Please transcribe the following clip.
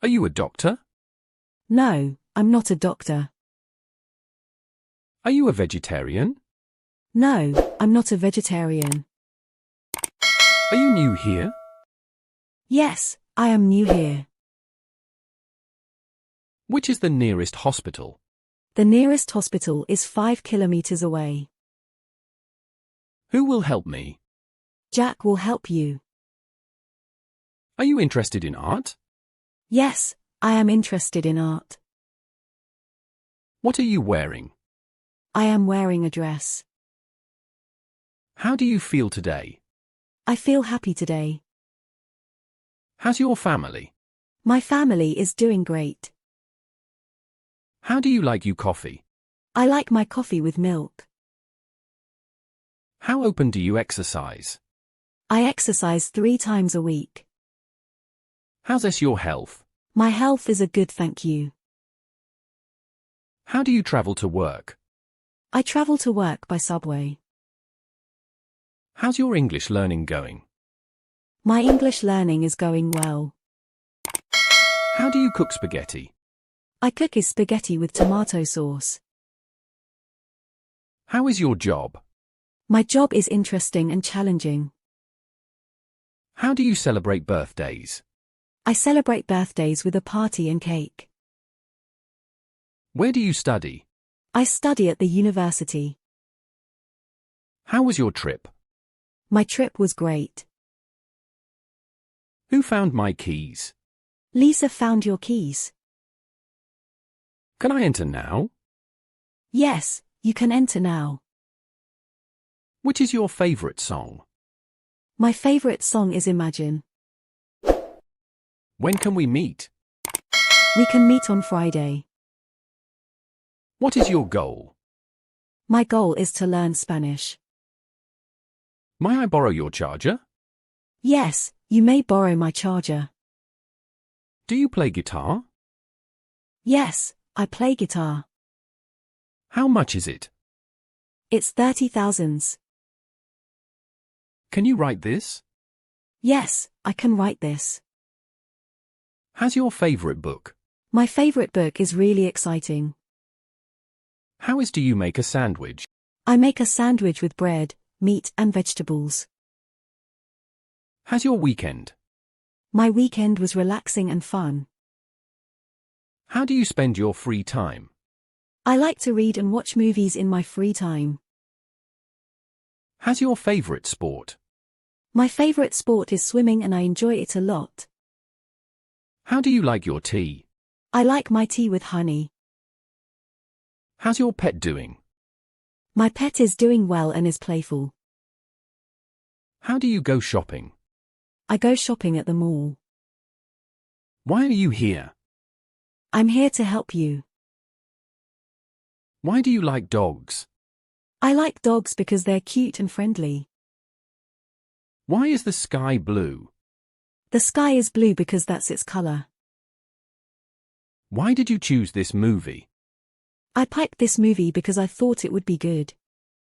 Are you a doctor? No, I'm not a doctor. Are you a vegetarian? No, I'm not a vegetarian. Are you new here? Yes, I am new here. Which is the nearest hospital? The nearest hospital is 5 kilometers away. Who will help me? Jack will help you. Are you interested in art? Yes, I am interested in art. What are you wearing? I am wearing a dress. How do you feel today? I feel happy today. How's your family? My family is doing great. How do you like your coffee? I like my coffee with milk. How often do you exercise? I exercise 3 times a week. How's this your health? My health is a good, thank you. How do you travel to work? I travel to work by subway. How's your English learning going? My English learning is going well. How do you cook spaghetti? I cook spaghetti with tomato sauce. How is your job? My job is interesting and challenging. How do you celebrate birthdays? I celebrate birthdays with a party and cake. Where do you study? I study at the university. How was your trip? My trip was great. Who found my keys? Lisa found your keys. Can I enter now? Yes, you can enter now. Which is your favorite song? My favorite song is Imagine. When can we meet? We can meet on Friday. What is your goal? My goal is to learn Spanish. May I borrow your charger? Yes, you may borrow my charger. Do you play guitar? Yes, I play guitar. How much is it? It's 30,000. Can you write this? Yes, I can write this. How's your favorite book? My favorite book is really exciting. How do you make a sandwich? I make a sandwich with bread, meat and vegetables. How's your weekend? My weekend was relaxing and fun. How do you spend your free time? I like to read and watch movies in my free time. How's your favorite sport? My favorite sport is swimming and I enjoy it a lot. How do you like your tea? I like my tea with honey. How's your pet doing? My pet is doing well and is playful. How do you go shopping? I go shopping at the mall. Why are you here? I'm here to help you. Why do you like dogs? I like dogs because they're cute and friendly. Why is the sky blue? The sky is blue because that's its color. Why did you choose this movie? I picked this movie because I thought it would be good.